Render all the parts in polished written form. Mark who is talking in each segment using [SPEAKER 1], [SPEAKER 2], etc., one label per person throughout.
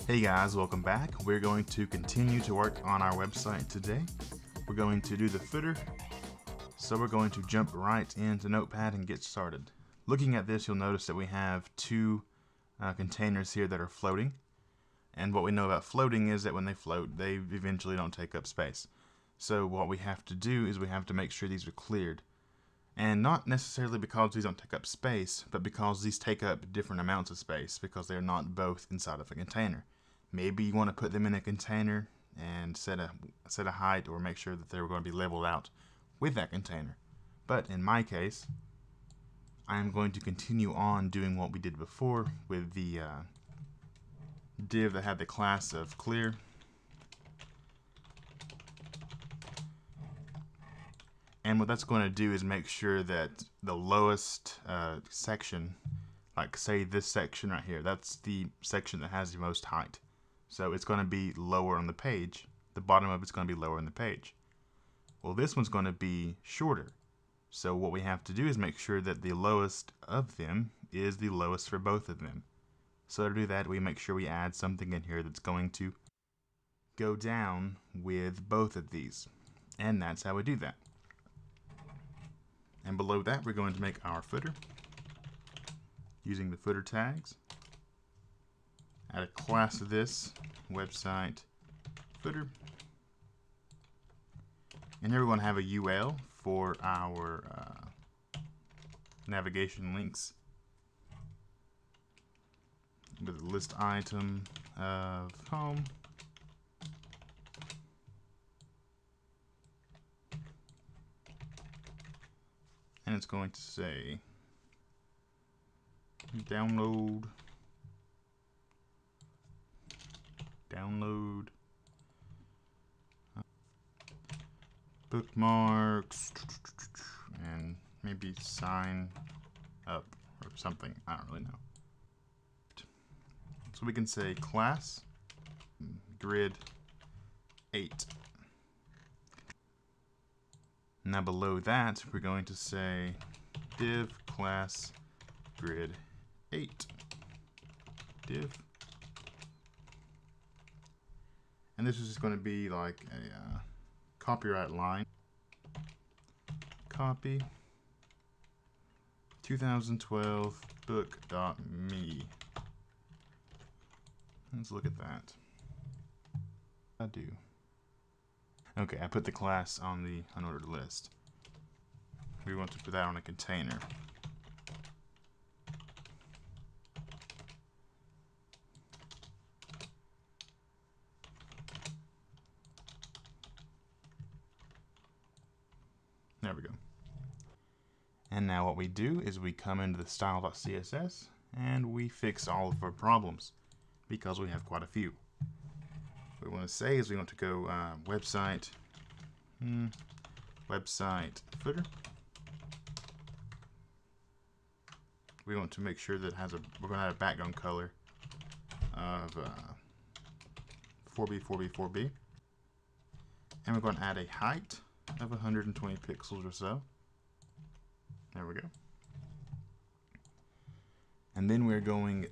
[SPEAKER 1] Hey guys, welcome back. We're going to continue to work on our website today. We're going to do the footer, so we're going to jump right into Notepad and get started. Looking at this, you'll notice that we have two containers here that are floating. And what we know about floating is that when they float, they eventually don't take up space. So what we have to do is we have to make sure these are cleared. And not necessarily because these don't take up space, but because these take up different amounts of space because they're not both inside of a container. Maybe you want to put them in a container and set a height or make sure that they're going to be leveled out with that container. But in my case, I am going to continue on doing what we did before with the div that had the class of clear. And what that's going to do is make sure that the lowest section, like say this section right here, that's the section that has the most height. So it's going to be lower on the page. The bottom of it's going to be lower on the page. Well, this one's going to be shorter. So what we have to do is make sure that the lowest of them is the lowest for both of them. So to do that, we make sure we add something in here that's going to go down with both of these. And that's how we do that. And below that, we're going to make our footer using the footer tags. Add a class of this, website footer. And here we're going to have a UL for our navigation links with a list item of home. And it's going to say download bookmarks and maybe sign up or something. I don't really know. So we can say class grid 8. Now below that, we're going to say div class grid 8 div. And this is just going to be like a copyright line. Copy 2012 book.me. Let's look at that. I do. Okay, I put the class on the unordered list. We want to put that on a container. There we go. And now what we do is we come into the style.css and we fix all of our problems because we have quite a few. What we want to say is we want to go website footer. We want to make sure that it has we're going to have a background color of 4B. And we're going to add a height of 120 pixels or so. There we go. And then we're going,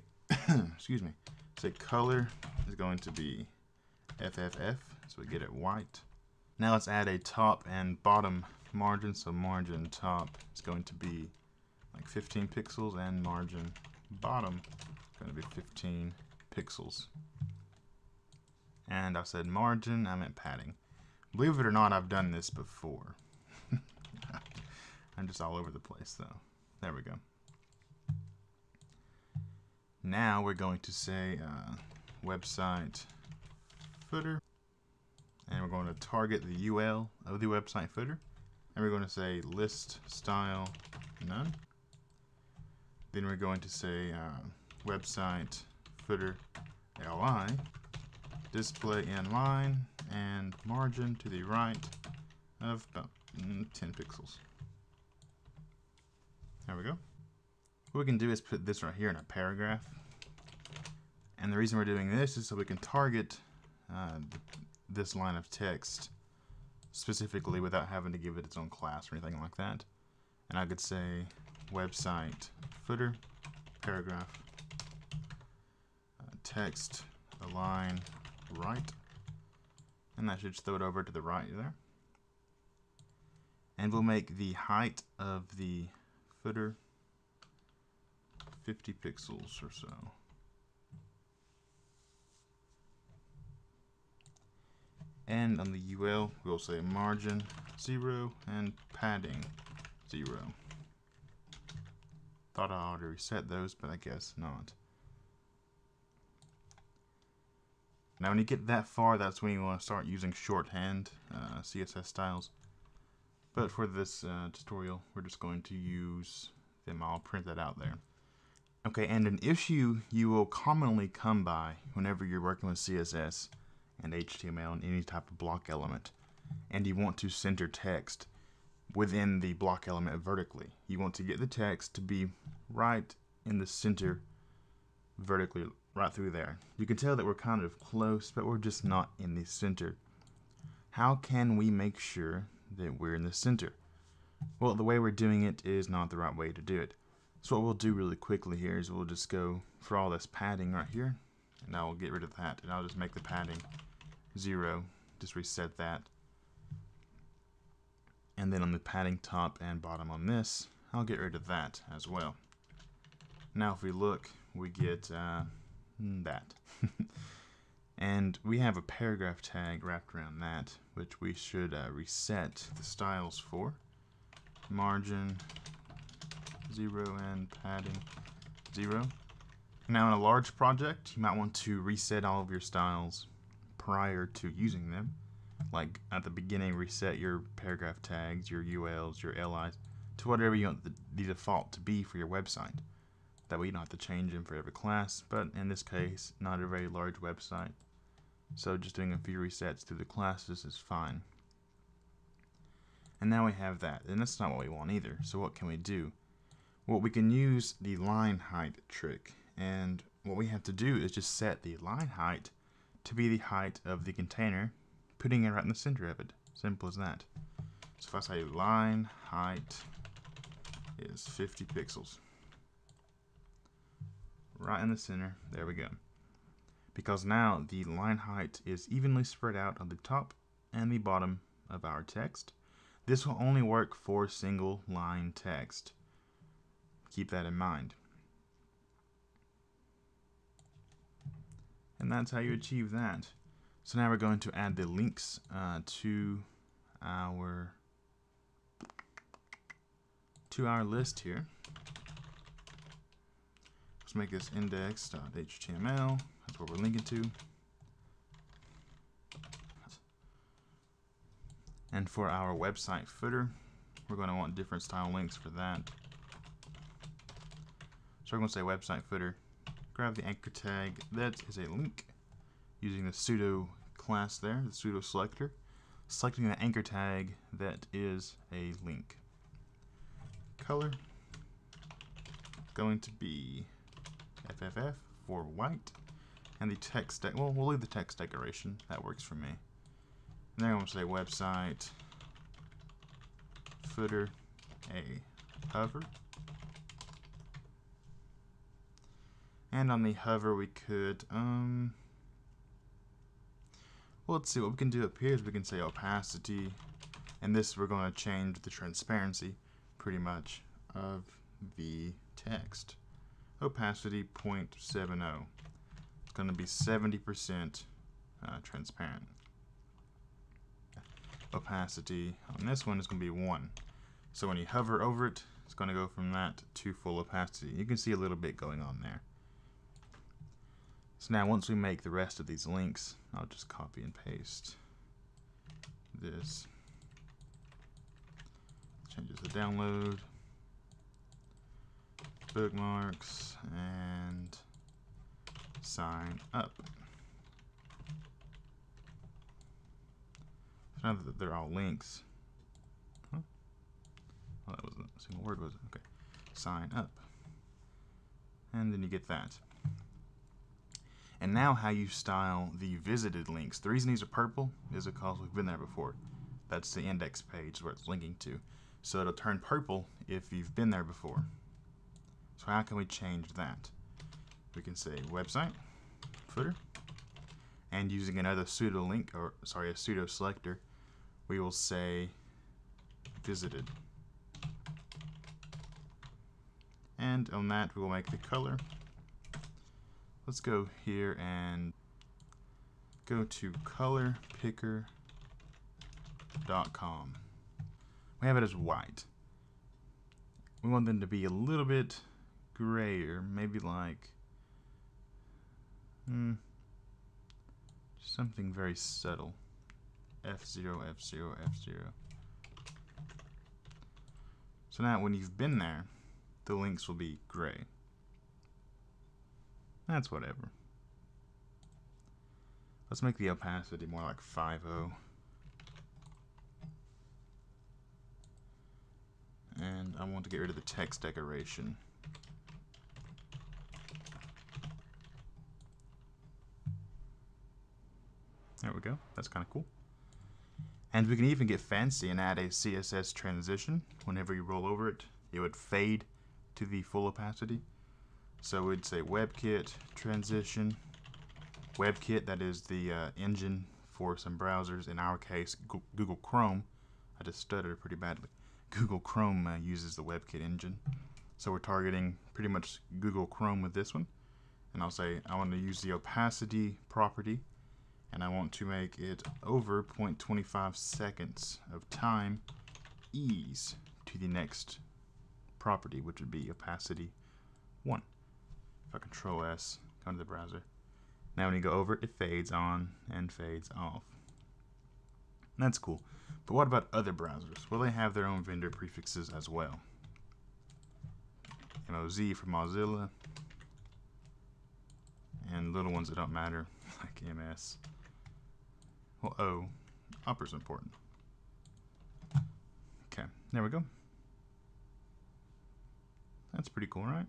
[SPEAKER 1] excuse me, say color is going to be FFF, so we get it white. Now let's add a top and bottom margin. So margin top is going to be like 15 pixels and margin bottom is going to be 15 pixels. And I said margin, I meant padding. Believe it or not, I've done this before. I'm just all over the place though. There we go. Now we're going to say website footer, and we're going to target the UL of the website footer, and we're going to say list style none. Then we're going to say website footer li display inline and margin to the right of about 10 pixels. There we go. What we can do is put this right here in a paragraph, and the reason we're doing this is so we can target this line of text specifically without having to give it its own class or anything like that. And I could say website footer paragraph text align right, and that should throw it over to the right there. And we'll make the height of the footer 50 pixels or so. And on the UL, we'll say margin 0 and padding 0. Thought I ought to reset those, but I guess not. Now when you get that far, that's when you want to start using shorthand CSS styles. But for this tutorial, we're just going to use them. I'll print that out there. Okay, and an issue you will commonly come by whenever you're working with CSS and HTML and any type of block element, and you want to center text within the block element vertically. You want to get the text to be right in the center vertically, right through there. You can tell that we're kind of close, but we're just not in the center. How can we make sure that we're in the center? Well, the way we're doing it is not the right way to do it. So what we'll do really quickly here is we'll just go for all this padding right here, and I'll get rid of that, and I'll just make the padding 0, just reset that. And then on the padding top and bottom on this, I'll get rid of that as well. Now if we look, we get that. And we have a paragraph tag wrapped around that, which we should reset the styles for. Margin 0 and padding 0. Now in a large project, you might want to reset all of your styles prior to using them. Like at the beginning, reset your paragraph tags, your ULs, your LIs, to whatever you want the default to be for your website. That way you don't have to change them for every class, but in this case, not a very large website. So just doing a few resets through the classes is fine. And now we have that, and that's not what we want either. So what can we do? Well, we can use the line height trick, and what we have to do is just set the line height to be the height of the container, putting it right in the center of it. Simple as that. So if I say line height is 50 pixels, right in the center, there we go. Because now the line height is evenly spread out on the top and the bottom of our text. This will only work for single line text. Keep that in mind. And that's how you achieve that. So now we're going to add the links to our list here. Let's make this index.html. That's what we're linking to. And for our website footer, we're going to want different style links for that. So we're going to say website footer. Grab the anchor tag. That is a link using the pseudo class there, the pseudo selector. Selecting the anchor tag that is a link. Color going to be FFF for white, and the text, well, we'll leave the text decoration. That works for me. And then I'm going to say website footer a hover. And on the hover we could, well, let's see what we can do up here is we can say opacity, and this we're going to change the transparency pretty much of the text. Opacity 0.70. It's going to be 70% transparent. Opacity on this one is going to be 1. So when you hover over it, it's going to go from that to full opacity. You can see a little bit going on there. So now once we make the rest of these links, I'll just copy and paste this. Changes the download, bookmarks, and sign up. So now that they're all links, oh, that wasn't a single word, was it? Okay, sign up, and then you get that. And now how you style the visited links. The reason these are purple is because we've been there before. That's the index page where it's linking to. So it'll turn purple if you've been there before. So how can we change that? We can say website footer and using another pseudo link, or sorry, a pseudo selector, we will say visited. And on that we will make the color. Let's go here and go to colorpicker.com. We have it as white. We want them to be a little bit grayer, maybe like something very subtle. F0, F0, F0. So now when you've been there, the links will be gray. That's whatever. Let's make the opacity more like 5.0. And I want to get rid of the text decoration. There we go. That's kind of cool. And we can even get fancy and add a CSS transition. Whenever you roll over it, it would fade to the full opacity. So we'd say WebKit transition. WebKit, that is the engine for some browsers. In our case, Google Chrome. I just stuttered pretty badly. Google Chrome uses the WebKit engine. So we're targeting pretty much Google Chrome with this one. And I'll say I want to use the opacity property, and I want to make it over 0.25 seconds of time ease to the next property, which would be opacity 1. If I Control S, go to the browser. Now when you go over it, it fades on and fades off. That's cool. But what about other browsers? Well, they have their own vendor prefixes as well. MOZ for Mozilla, and little ones that don't matter, like MS. Well, O, upper's important. Okay, there we go. That's pretty cool, right?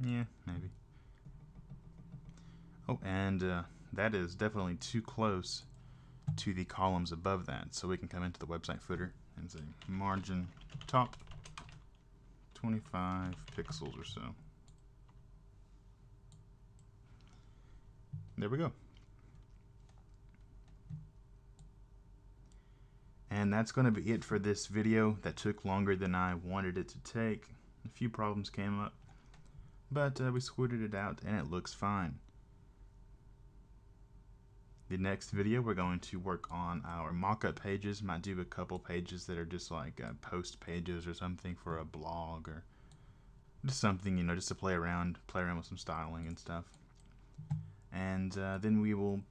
[SPEAKER 1] Yeah, maybe. Oh, and that is definitely too close to the columns above that, so we can come into the website footer and say margin top 25 pixels or so. There we go. And that's going to be it for this video that took longer than I wanted it to take. A few problems came up, but we sorted it out and it looks fine. The next video we're going to work on our mock-up pages. Might do a couple pages that are just like post pages or something for a blog, or just something, you know, just to play around with some styling and stuff. And then we will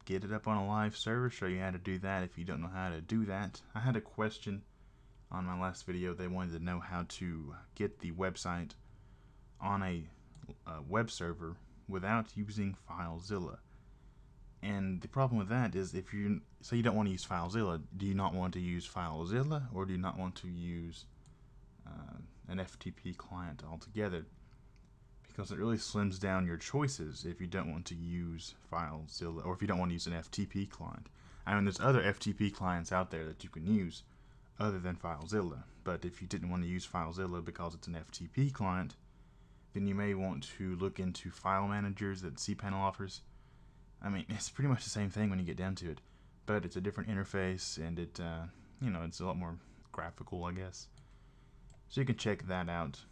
[SPEAKER 1] get it up on a live server, show you how to do that if you don't know how to do that. I had a question on my last video. They wanted to know how to get the website on a web server without using FileZilla. And the problem with that is, if you say you don't want to use FileZilla, do you not want to use FileZilla, or do you not want to use an FTP client altogether? Because it really slims down your choices if you don't want to use FileZilla, or if you don't want to use an FTP client. I mean, there's other FTP clients out there that you can use other than FileZilla. But if you didn't want to use FileZilla because it's an FTP client, then you may want to look into file managers that cPanel offers. I mean, it's pretty much the same thing when you get down to it, but it's a different interface, and it, you know, it's a lot more graphical, I guess. So you can check that out.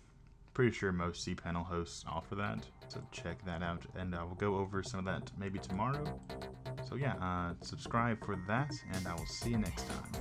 [SPEAKER 1] Pretty sure most cPanel hosts offer that, so check that out, and I will go over some of that maybe tomorrow. So yeah, subscribe for that, and I will see you next time.